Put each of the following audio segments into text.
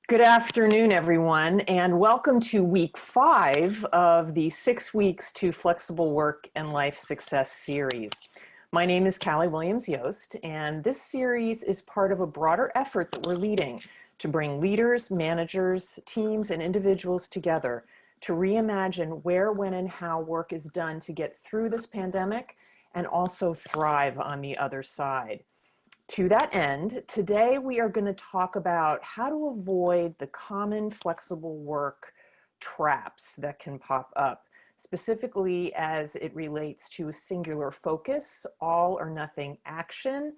Good afternoon, everyone, and welcome to week 5 of the 6 Weeks to Flexible Work and Life Success series. My name is Callie Williams-Yost, and this series is part of a broader effort that we're leading to bring leaders, managers, teams, and individuals together to reimagine where, when, and how work is done to get through this pandemic and also thrive on the other side. To that end, today we are going to talk about how to avoid the common flexible work traps that can pop up, specifically as it relates to singular focus, all or nothing action.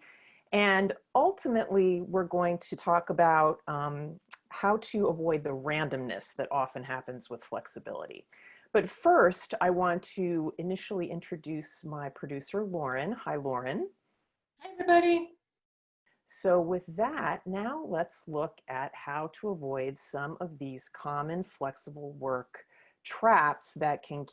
And ultimately, we're going to talk about how to avoid the randomness that often happens with flexibility. But first, I want to initially introduce my producer, Lauren. Hi, Lauren. Hi, everybody. So with that, now let's look at how to avoid some of these common flexible work traps that can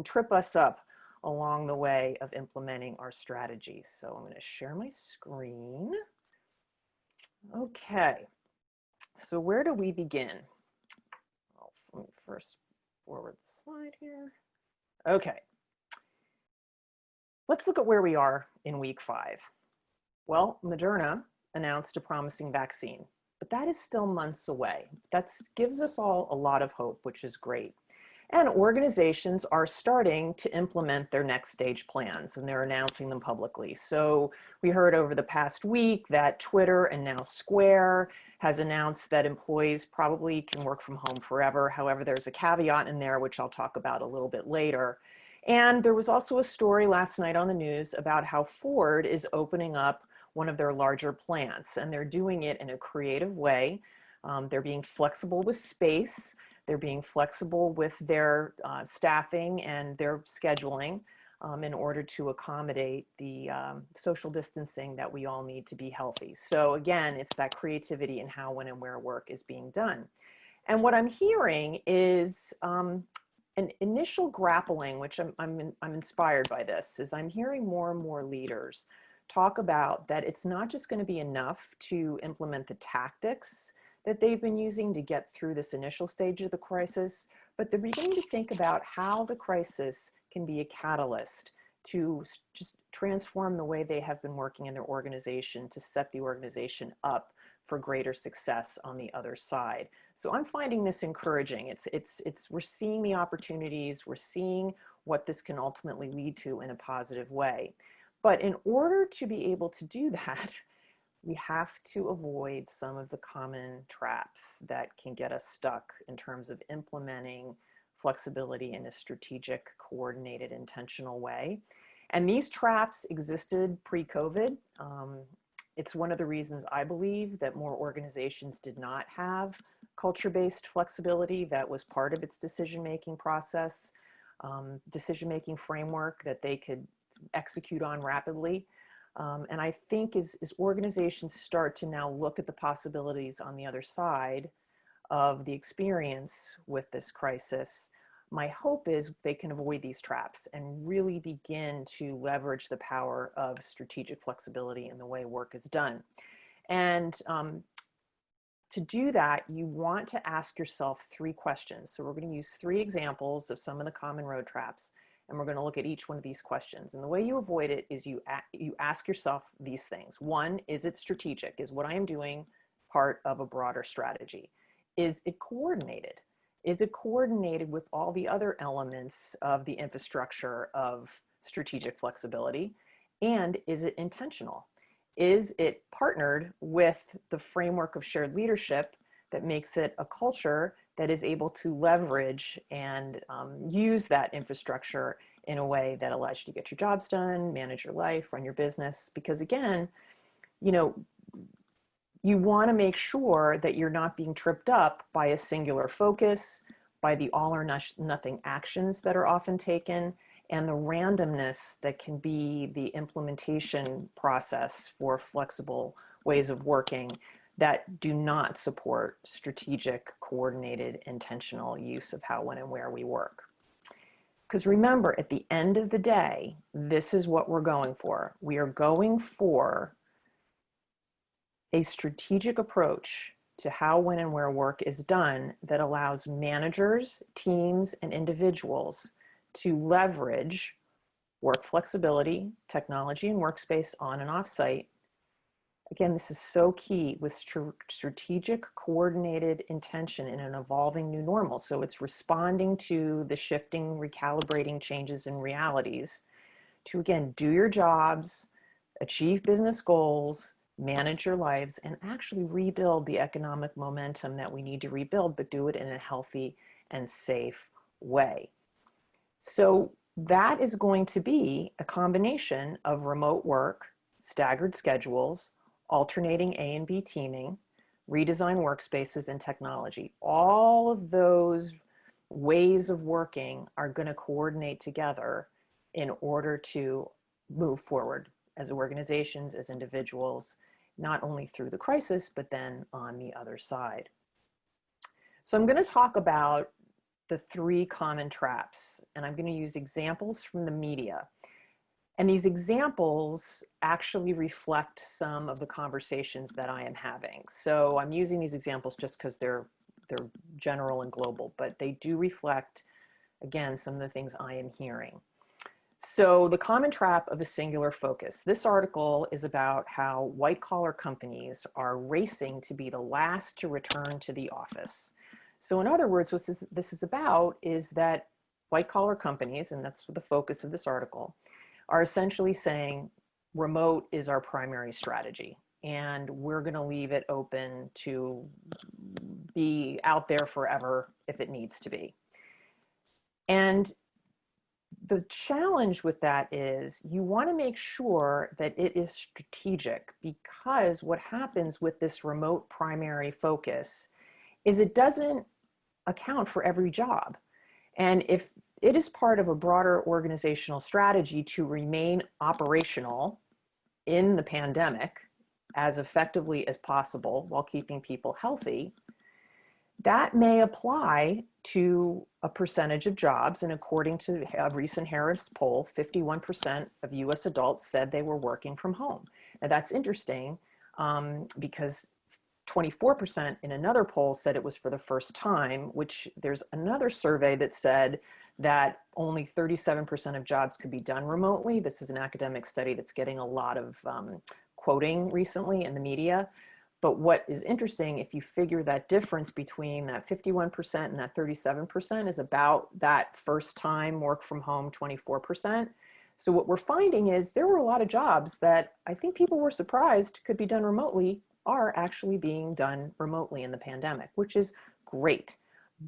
trip us up along the way of implementing our strategies. So I'm going to share my screen. Okay, so where do we begin? Well, let me first forward the slide here. Okay, let's look at where we are in week 5. Well, Moderna announced a promising vaccine, but that is still months away. That gives us all a lot of hope, which is great. And organizations are starting to implement their next stage plans, and they're announcing them publicly. So we heard over the past week that Twitter and now Square has announced that employees probably can work from home forever. However, there's a caveat in there, which I'll talk about a little bit later. And there was also a story last night on the news about how Ford is opening up one of their larger plants, and they're doing it in a creative way. They're being flexible with space. They're being flexible with their staffing and their scheduling in order to accommodate the social distancing that we all need to be healthy. So again, it's that creativity in how, when, and where work is being done. And what I'm hearing is an initial grappling, which I'm inspired by this, is I'm hearing more and more leaders talk about that it's not just going to be enough to implement the tactics that they've been using to get through this initial stage of the crisis, but they're beginning to think about how the crisis can be a catalyst to just transform the way they have been working in their organization to set the organization up for greater success on the other side. So I'm finding this encouraging. We're seeing the opportunities, we're seeing what this can ultimately lead to in a positive way. But in order to be able to do that, we have to avoid some of the common traps that can get us stuck in terms of implementing flexibility in a strategic, coordinated, intentional way. And these traps existed pre-COVID. It's one of the reasons I believe that more organizations did not have culture-based flexibility that was part of its decision-making process, decision-making framework that they could execute on rapidly. And I think as organizations start to now look at the possibilities on the other side of the experience with this crisis, my hope is they can avoid these traps and really begin to leverage the power of strategic flexibility in the way work is done. And to do that, you want to ask yourself 3 questions. So we're going to use 3 examples of some of the common road traps, and we're going to look at each one of these questions. And the way you avoid it is you ask yourself these things. 1, is it strategic? Is what I am doing part of a broader strategy? Is it coordinated? Is it coordinated with all the other elements of the infrastructure of strategic flexibility? And is it intentional? Is it partnered with the framework of shared leadership that makes it a culture that is able to leverage and use that infrastructure in a way that allows you to get your jobs done, manage your life, run your business? Because again, you want to make sure that you're not being tripped up by a singular focus, by the all or nothing actions that are often taken, and the randomness that can be the implementation process for flexible ways of working that do not support strategic, coordinated, intentional use of how, when, and where we work. Because remember, at the end of the day, this is what we're going for. We are going for a strategic approach to how, when, and where work is done that allows managers, teams, and individuals to leverage work flexibility, technology, and workspace on and off site. Again, this is so key with strategic, coordinated intention in an evolving new normal. So it's responding to the shifting, recalibrating changes in realities to, again, do your jobs, achieve business goals, manage your lives, and actually rebuild the economic momentum that we need to rebuild, but do it in a healthy and safe way. So that is going to be a combination of remote work, staggered schedules, alternating A and B teaming, redesign workspaces, and technology. All of those ways of working are going to coordinate together in order to move forward as organizations, as individuals, not only through the crisis, but then on the other side. So I'm going to talk about the 3 common traps, and I'm going to use examples from the media. And these examples actually reflect some of the conversations that I am having. So I'm using these examples just because they're general and global, but they do reflect, again, some of the things I am hearing. So the common trap of a singular focus. This article is about how white-collar companies are racing to be the last to return to the office. So in other words, what this is about is that white-collar companies, and that's the focus of this article, are essentially saying remote is our primary strategy, and we're going to leave it open to be out there forever if it needs to be. And the challenge with that is you want to make sure that it is strategic, because what happens with this remote primary focus is it doesn't account for every job. And if it is part of a broader organizational strategy to remain operational in the pandemic as effectively as possible while keeping people healthy, that may apply to a percentage of jobs. And according to a recent Harris poll, 51% of US adults said they were working from home. Now that's interesting because 24% in another poll said it was for the first time, which there's another survey that said that only 37% of jobs could be done remotely. This is an academic study that's getting a lot of quoting recently in the media. But what is interesting, if you figure that difference between that 51% and that 37% is about that first time work from home 24%. So what we're finding is there were a lot of jobs that I think people were surprised could be done remotely are actually being done remotely in the pandemic, which is great.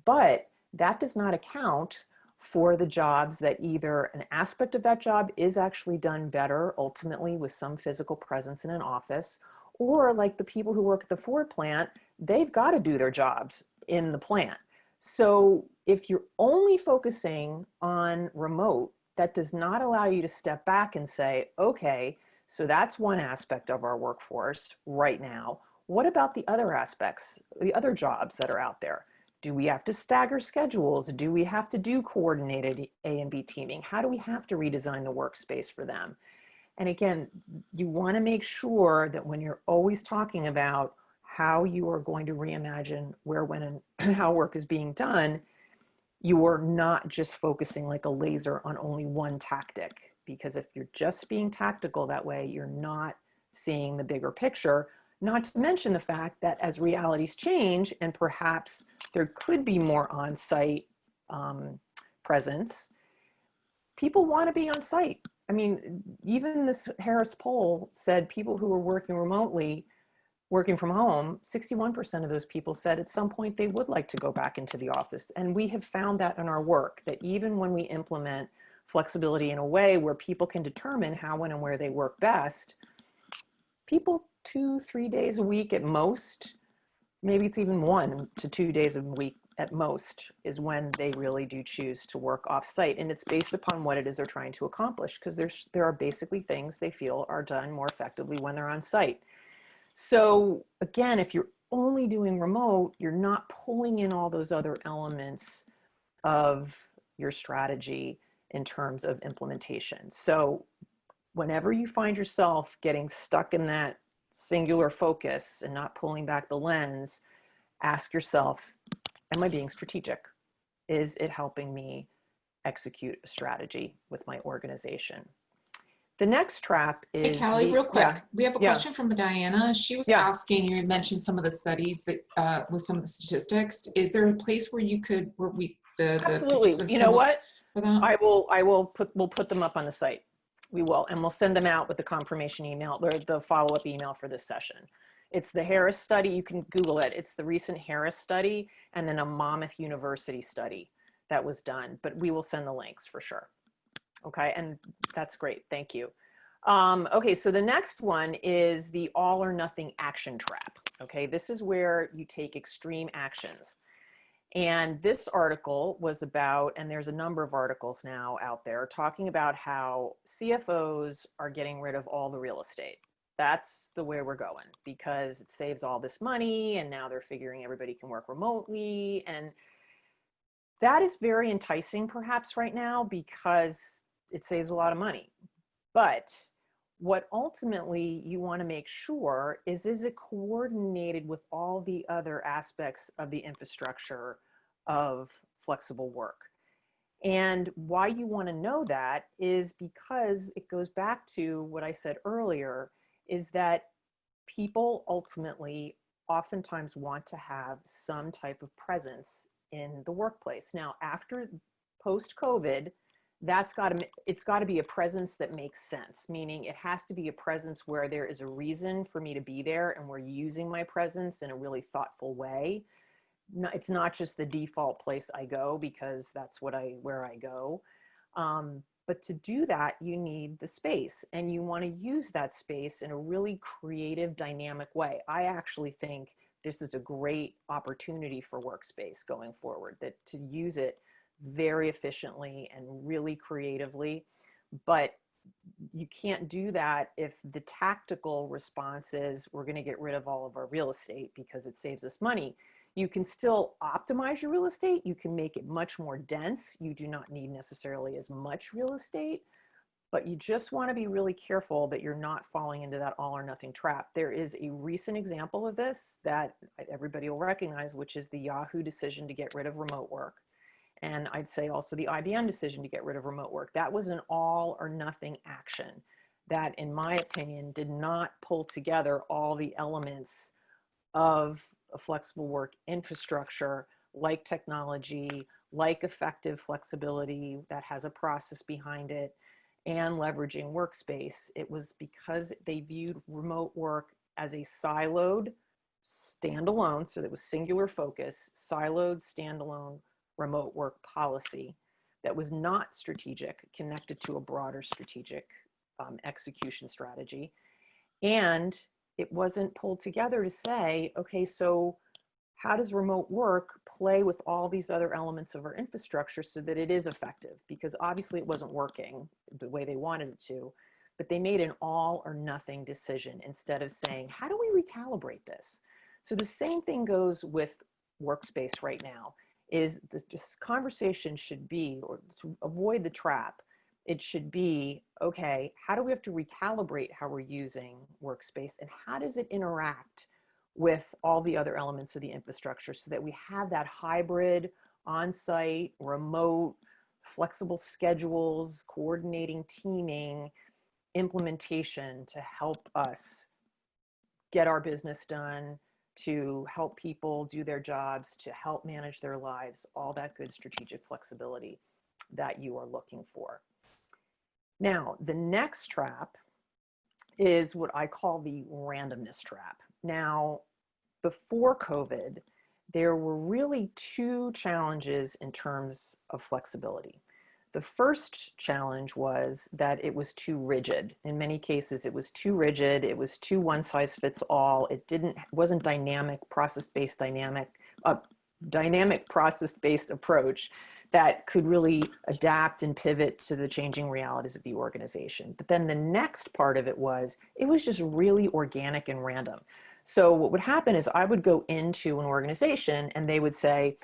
But that does not account for the jobs that either an aspect of that job is actually done better ultimately with some physical presence in an office, or like the people who work at the Ford plant, they've got to do their jobs in the plant. So if you're only focusing on remote, that does not allow you to step back and say, okay, so that's one aspect of our workforce right now. What about the other aspects, the other jobs that are out there? Do we have to stagger schedules? Do we have to do coordinated A and B teaming? How do we have to redesign the workspace for them? And again, you want to make sure that when you're always talking about how you are going to reimagine where, when, and how work is being done, you are not just focusing like a laser on only one tactic. Because if you're just being tactical that way, you're not seeing the bigger picture. Not to mention the fact that as realities change and perhaps there could be more on-site presence, people want to be on site. I mean, even this Harris poll said people who were working remotely, working from home, 61% of those people said at some point they would like to go back into the office. And we have found that in our work, that even when we implement flexibility in a way where people can determine how, when, and where they work best, people 2-3 days a week at most, maybe it's even 1 to 2 days a week at most, is when they really do choose to work off-site. And it's based upon what it is they're trying to accomplish, because there are basically things they feel are done more effectively when they're on site. So again, if you're only doing remote, you're not pulling in all those other elements of your strategy in terms of implementation. So whenever you find yourself getting stuck in that singular focus and not pulling back the lens, ask yourself, am I being strategic? Is it helping me execute a strategy with my organization? The next trap Hey, is Callie, the, real yeah, quick. We have a yeah, question from Diana. She was yeah, asking, you had mentioned some of the studies that with some of the statistics. Is there a place where you could, where the absolutely. participants You can know look what? for that? We'll put them up on the site. We will, and we'll send them out with the confirmation email or the follow-up email for this session. It's the Harris study. You can Google it. It's the recent Harris study and then a Monmouth University study that was done, but we will send the links for sure. Okay, and that's great. Thank you. Okay, so the next one is the all or nothing action trap. Okay, this is where you take extreme actions. And this article was about, and there's a number of articles now out there talking about how CFOs are getting rid of all the real estate. That's the way we're going because it saves all this money and now they're figuring everybody can work remotely. And that is very enticing perhaps right now because it saves a lot of money. But what ultimately you want to make sure is it coordinated with all the other aspects of the infrastructure of flexible work? And why you want to know that is because it goes back to what I said earlier, is that people ultimately oftentimes want to have some type of presence in the workplace. Now, after post-COVID, it's got to be a presence that makes sense, meaning it has to be a presence where there is a reason for me to be there and we're using my presence in a really thoughtful way. No, it's not just the default place I go because that's where I go. But to do that, you need the space and you want to use that space in a really creative, dynamic way. I actually think this is a great opportunity for workspace going forward, that to use it very efficiently and really creatively. But you can't do that if the tactical response is we're going to get rid of all of our real estate because it saves us money. You can still optimize your real estate. You can make it much more dense. You do not need necessarily as much real estate, but you just want to be really careful that you're not falling into that all or nothing trap. There is a recent example of this that everybody will recognize, which is the Yahoo decision to get rid of remote work. And I'd say also the IBM decision to get rid of remote work. That was an all or nothing action that, in my opinion, did not pull together all the elements of a flexible work infrastructure, like technology, like effective flexibility that has a process behind it, and leveraging workspace. It was because they viewed remote work as a siloed, standalone, so that was singular focus, siloed, standalone remote work policy that was not strategic, connected to a broader strategic execution strategy. And it wasn't pulled together to say, okay, so how does remote work play with all these other elements of our infrastructure so that it is effective? Because obviously it wasn't working the way they wanted it to, but they made an all or nothing decision instead of saying, how do we recalibrate this? So the same thing goes with workspace right now, is this conversation should be, or to avoid the trap, it should be, okay, how do we have to recalibrate how we're using workspace and how does it interact with all the other elements of the infrastructure so that we have that hybrid, on-site, remote, flexible schedules, coordinating, teaming, implementation to help us get our business done, to help people do their jobs, to help manage their lives, all that good strategic flexibility that you are looking for. Now, the next trap is what I call the randomness trap. Now, before COVID, there were really two challenges in terms of flexibility. The first challenge was that it was too rigid. In many cases, it was too rigid. It was too one size fits all. It wasn't dynamic, process-based dynamic process-based approach that could really adapt and pivot to the changing realities of the organization. But then the next part of it was just really organic and random. So what would happen is I would go into an organization and they would say,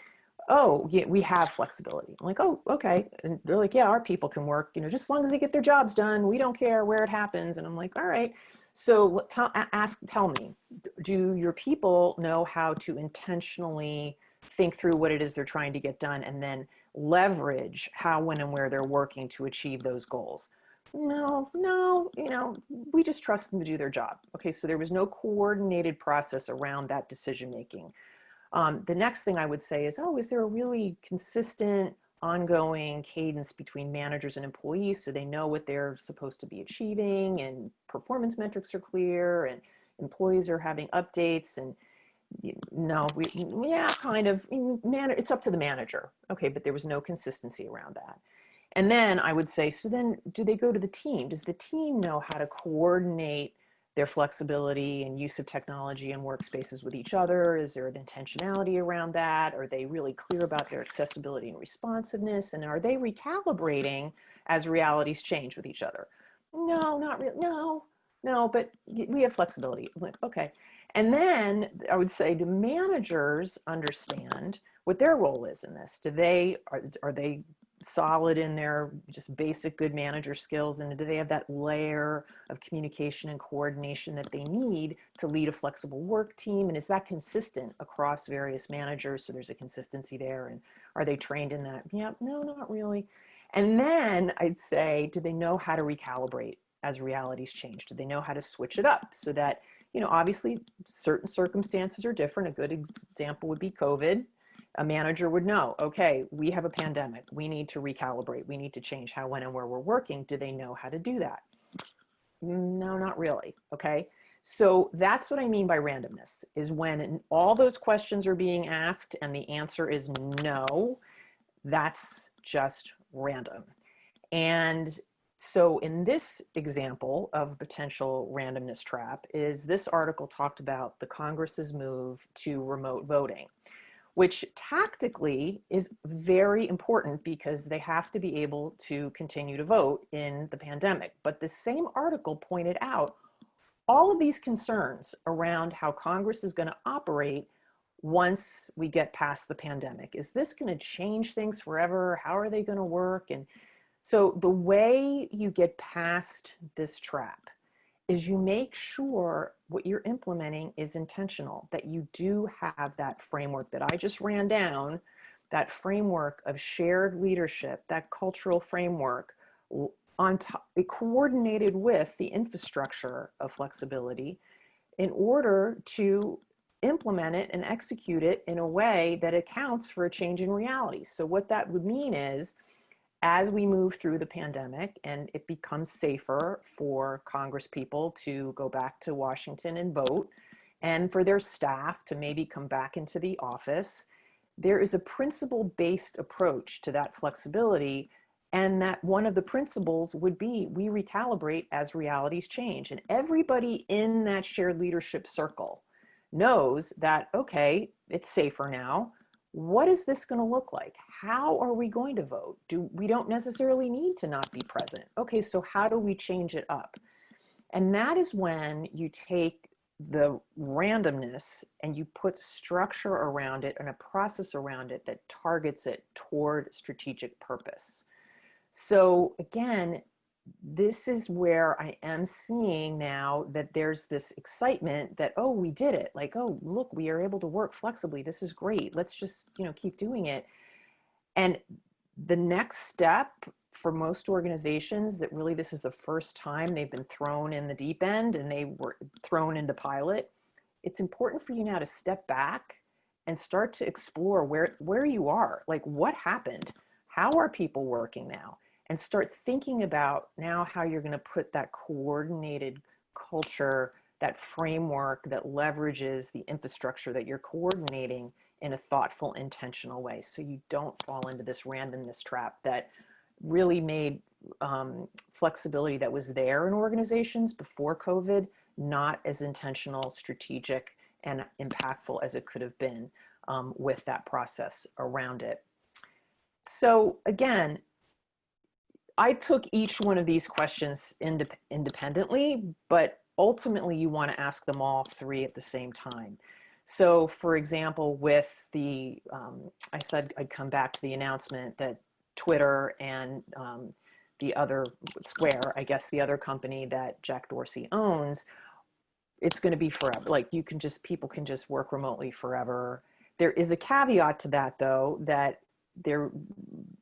oh, yeah, we have flexibility. I'm like, oh, okay. And they're like, yeah, our people can work, just as long as they get their jobs done. We don't care where it happens. And I'm like, all right. So tell me, do your people know how to intentionally think through what it is they're trying to get done and then leverage how, when, and where they're working to achieve those goals? No, no, we just trust them to do their job. Okay, so there was no coordinated process around that decision making. The next thing I would say is, is there a really consistent, ongoing cadence between managers and employees so they know what they're supposed to be achieving and performance metrics are clear and employees are having updates? And no, yeah, kind of, it's up to the manager. Okay, but there was no consistency around that. And then I would say, so then do they go to the team? Does the team know how to coordinate their flexibility and use of technology and workspaces with each other? Is there an intentionality around that? Are they really clear about their accessibility and responsiveness? And are they recalibrating as realities change with each other? No, not really. No, but we have flexibility. Okay. And then I would say, do managers understand what their role is in this? Are they solid in their just basic good manager skills, and do they have that layer of communication and coordination that they need to lead a flexible work team? And is that consistent across various managers, so there's a consistency there? And are they trained in that? Yeah, no, not really. And then I'd say, do they know how to recalibrate as realities change? Do they know how to switch it up so that, obviously certain circumstances are different. A good example would be COVID. A manager would know, okay, we have a pandemic. We need to recalibrate. We need to change how, when, and where we're working. Do they know how to do that? No, not really. Okay. So that's what I mean by randomness, is when all those questions are being asked and the answer is no, that's just random. And so in this example of a potential randomness trap is this article talked about the Congress's move to remote voting, which tactically is very important because they have to be able to continue to vote in the pandemic. But the same article pointed out all of these concerns around how Congress is going to operate once we get past the pandemic. Is this going to change things forever? How are they going to work? And so the way you get past this trap is you make sure what you're implementing is intentional, that you do have that framework that I just ran down, that framework of shared leadership, that cultural framework on top, coordinated with the infrastructure of flexibility in order to implement it and execute it in a way that accounts for a change in reality. So what that would mean is, as we move through the pandemic and it becomes safer for Congress people to go back to Washington and vote, and for their staff to maybe come back into the office, there is a principle-based approach to that flexibility. And that one of the principles would be, we recalibrate as realities change. And everybody in that shared leadership circle knows that, okay, it's safer now. What is this going to look like? How are we going to vote? We don't necessarily need to not be present. Okay, so how do we change it up? And that is when you take the randomness and you put structure around it and a process around it that targets it toward strategic purpose. So again, this is where I am seeing now that there's this excitement that, oh, we did it. Like, oh, look, we are able to work flexibly. This is great. Let's just, keep doing it. And the next step for most organizations, that really this is the first time they've been thrown in the deep end and they were thrown into pilot. It's important for you now to step back and start to explore where you are. Like, what happened? How are people working now? And start thinking about now how you're going to put that coordinated culture, that framework that leverages the infrastructure that you're coordinating in a thoughtful, intentional way, so you don't fall into this randomness trap that really made flexibility that was there in organizations before COVID not as intentional, strategic, and impactful as it could have been with that process around it. So again, I took each one of these questions independently, but ultimately you want to ask them all three at the same time. So for example, with the, I said I'd come back to the announcement that Twitter and the other Square, I guess the other company that Jack Dorsey owns, it's going to be forever. Like people can just work remotely forever. There is a caveat to that though, that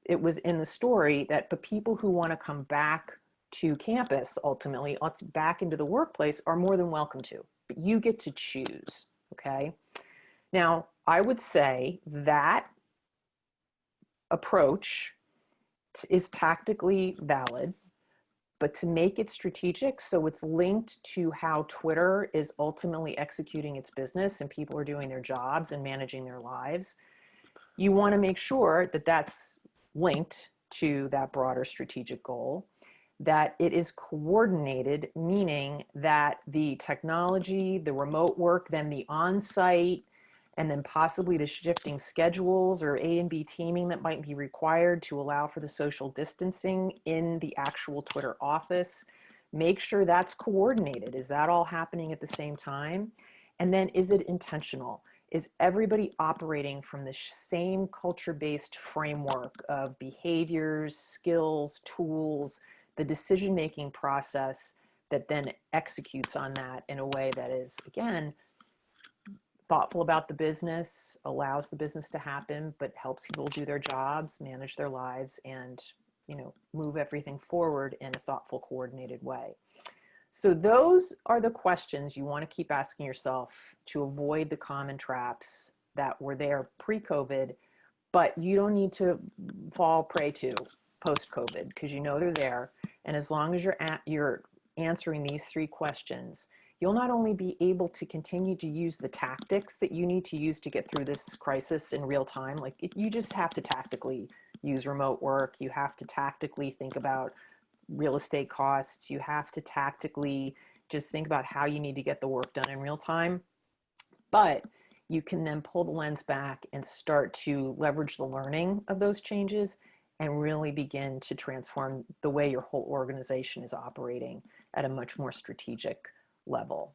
it was in the story that the people who want to come back to campus, ultimately back into the workplace, are more than welcome to, but you get to choose. Okay. Now, I would say that approach is tactically valid, but to make it strategic, so it's linked to how Twitter is ultimately executing its business and people are doing their jobs and managing their lives, you want to make sure that that's linked to that broader strategic goal, that it is coordinated, meaning that the technology, the remote work, then the on-site, and then possibly the shifting schedules or A and B teaming that might be required to allow for the social distancing in the actual Twitter office. Make sure that's coordinated. Is that all happening at the same time? And then is it intentional? Is everybody operating from the same culture-based framework of behaviors, skills, tools, the decision-making process that then executes on that in a way that is, again, thoughtful about the business, allows the business to happen, but helps people do their jobs, manage their lives, and move everything forward in a thoughtful, coordinated way. So those are the questions you want to keep asking yourself to avoid the common traps that were there pre-COVID, but you don't need to fall prey to post-COVID because they're there. And as long as you're answering these three questions, you'll not only be able to continue to use the tactics that you need to use to get through this crisis in real time. Like you just have to tactically use remote work. You have to tactically think about real estate costs. You have to tactically just think about how you need to get the work done in real time. But you can then pull the lens back and start to leverage the learning of those changes and really begin to transform the way your whole organization is operating at a much more strategic level.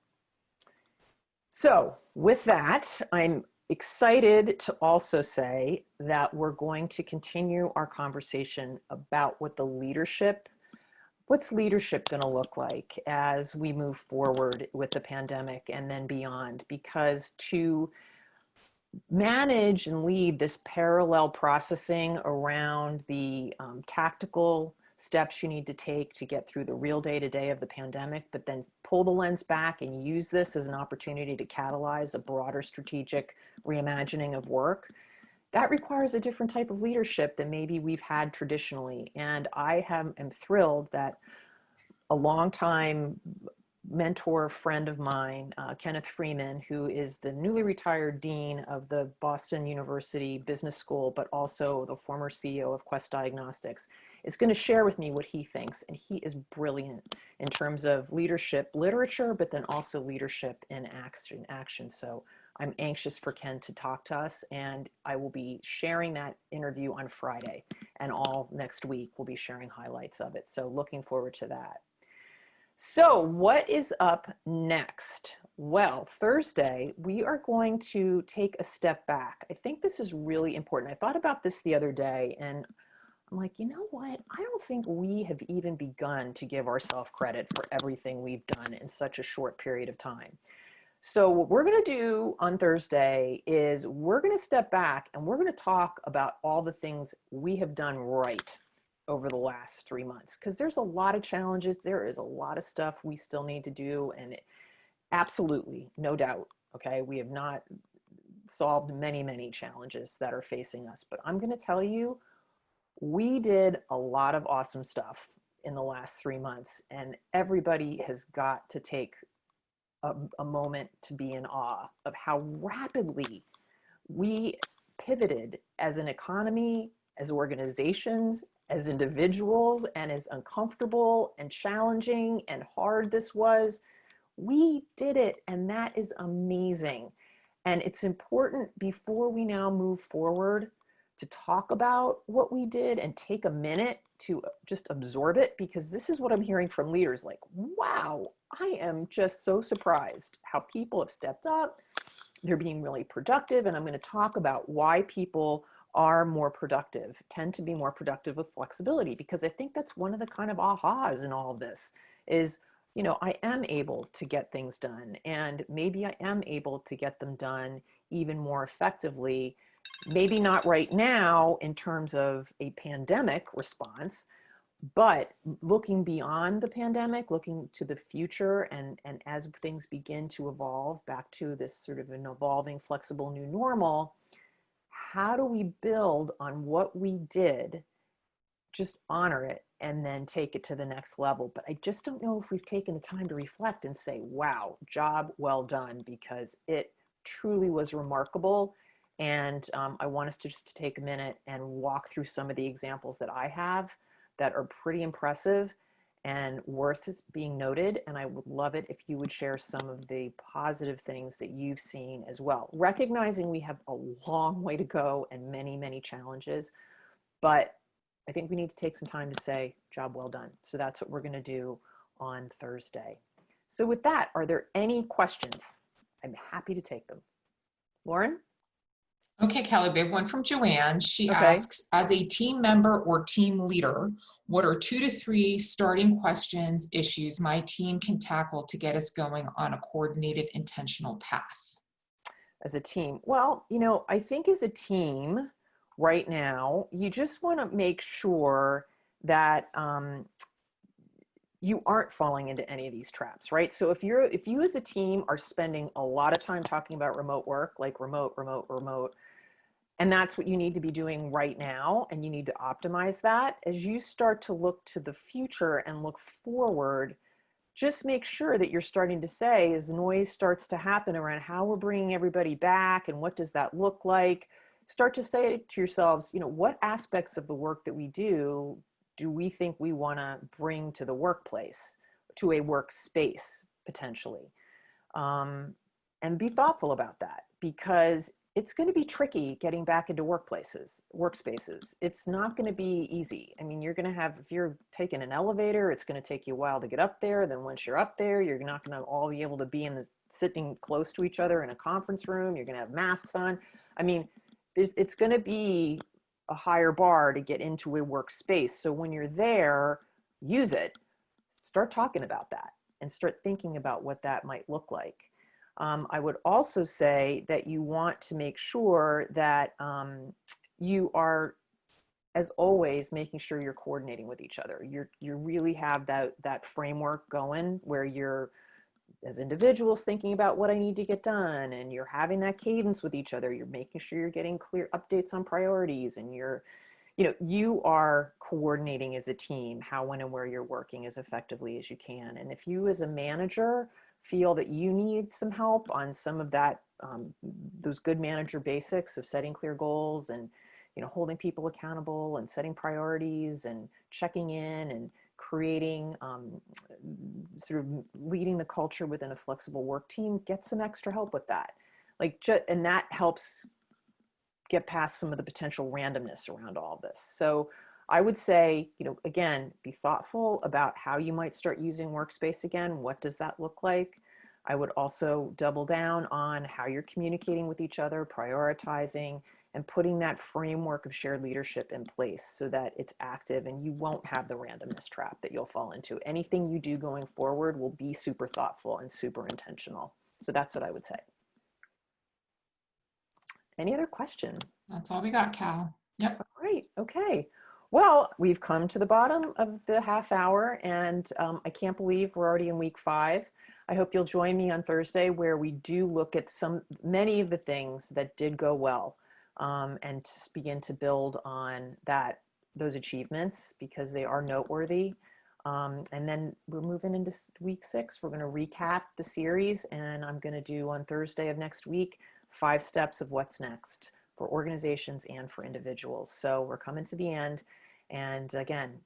So with that, I'm excited to also say that we're going to continue our conversation about what's leadership going to look like as we move forward with the pandemic and then beyond, because to manage and lead this parallel processing around the tactical steps you need to take to get through the real day-to-day of the pandemic, but then pull the lens back and use this as an opportunity to catalyze a broader strategic reimagining of work, that requires a different type of leadership than maybe we've had traditionally. And I am thrilled that a longtime mentor friend of mine, Kenneth Freeman, who is the newly retired dean of the Boston University Business School, but also the former CEO of Quest Diagnostics, is going to share with me what he thinks. And he is brilliant in terms of leadership literature, but then also leadership in action. So I'm anxious for Ken to talk to us, and I will be sharing that interview on Friday, and all next week we'll be sharing highlights of it. So looking forward to that. So what is up next? Well, Thursday, we are going to take a step back. I think this is really important. I thought about this the other day, and I'm like, you know what? I don't think we have even begun to give ourselves credit for everything we've done in such a short period of time. So what we're going to do on Thursday is we're going to step back and we're going to talk about all the things we have done right over the last 3 months, because there's a lot of challenges. There is a lot of stuff we still need to do, and absolutely, no doubt, okay, we have not solved many challenges that are facing us, but I'm going to tell you, we did a lot of awesome stuff in the last 3 months, and everybody has got to take a moment to be in awe of how rapidly we pivoted as an economy, as organizations, as individuals, and as uncomfortable and challenging and hard this was. We did it, and that is amazing. And it's important, before we now move forward, to talk about what we did and take a minute to just absorb it, because this is what I'm hearing from leaders, like, wow, I am just so surprised how people have stepped up. They're being really productive. And I'm going to talk about why people are more productive, tend to be more productive with flexibility, because I think that's one of the kind of ahas in all of this is you know, I am able to get things done, and maybe I am able to get them done even more effectively. Maybe not right now in terms of a pandemic response, but looking beyond the pandemic, looking to the future, and as things begin to evolve back to this sort of an evolving, flexible new normal, how do we build on what we did, just honor it, and then take it to the next level? But I just don't know if we've taken the time to reflect and say, wow, job well done, because it truly was remarkable. And I want us to just take a minute and walk through some of the examples that I have that are pretty impressive and worth being noted. And I would love it if you would share some of the positive things that you've seen as well, recognizing we have a long way to go and many, many challenges. But I think we need to take some time to say, job well done. So that's what we're going to do on Thursday. So with that, are there any questions? I'm happy to take them. Lauren? Okay, Kelly, we have one from Joanne. She Okay. asks, as a team member or team leader, what are 2 to 3 starting questions, issues my team can tackle to get us going on a coordinated, intentional path? As a team? Well, you know, I think as a team right now, you just want to make sure that you aren't falling into any of these traps, right? So if you as a team are spending a lot of time talking about remote work, like remote, and that's what you need to be doing right now, and you need to optimize that, as you start to look to the future and look forward, just make sure that you're starting to say, as noise starts to happen around how we're bringing everybody back and what does that look like, start to say to yourselves, you know, what aspects of the work that we do we think we want to bring to the workplace, to a workspace potentially, and be thoughtful about that, because it's going to be tricky getting back into workspaces. It's not going to be easy. I mean, you're going to have, if you're taking an elevator, it's going to take you a while to get up there. Then once you're up there, you're not going to all be able to be sitting close to each other in a conference room. You're going to have masks on. I mean, it's going to be a higher bar to get into a workspace. So when you're there, use it. Start talking about that and start thinking about what that might look like. I would also say that you want to make sure that you are, as always, making sure you're coordinating with each other. You really have that framework going where you're, as individuals, thinking about what I need to get done, and you're having that cadence with each other. You're making sure you're getting clear updates on priorities, and you are coordinating as a team how, when, and where you're working as effectively as you can. And if you as a manager feel that you need some help on some of that, those good manager basics of setting clear goals and, you know, holding people accountable and setting priorities and checking in and creating, sort of leading the culture within a flexible work team, get some extra help with that. And that helps get past some of the potential randomness around all of this. So I would say, you know, again, be thoughtful about how you might start using workspace again. What does that look like? I would also double down on how you're communicating with each other, prioritizing, and putting that framework of shared leadership in place so that it's active and you won't have the randomness trap that you'll fall into. Anything you do going forward will be super thoughtful and super intentional. So that's what I would say. Any other question? That's all we got, Cal. Yep. All right. Okay. Well, we've come to the bottom of the half hour, and I can't believe we're already in week 5. I hope you'll join me on Thursday, where we do look at many of the things that did go well, and just begin to build on those achievements, because they are noteworthy. And then we're moving into week 6. We're going to recap the series, and I'm going to do on Thursday of next week 5 steps of what's next for organizations and for individuals. So we're coming to the end. And again,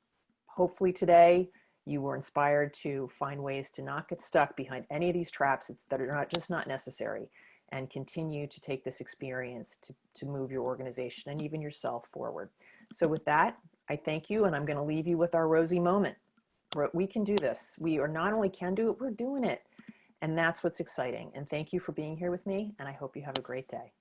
hopefully today you were inspired to find ways to not get stuck behind any of these traps that are just not necessary, and continue to take this experience to move your organization and even yourself forward. So with that, I thank you, and I'm going to leave you with our Rosie moment. We can do this. We are not only can do it, we're doing it. And that's what's exciting. And thank you for being here with me, and I hope you have a great day.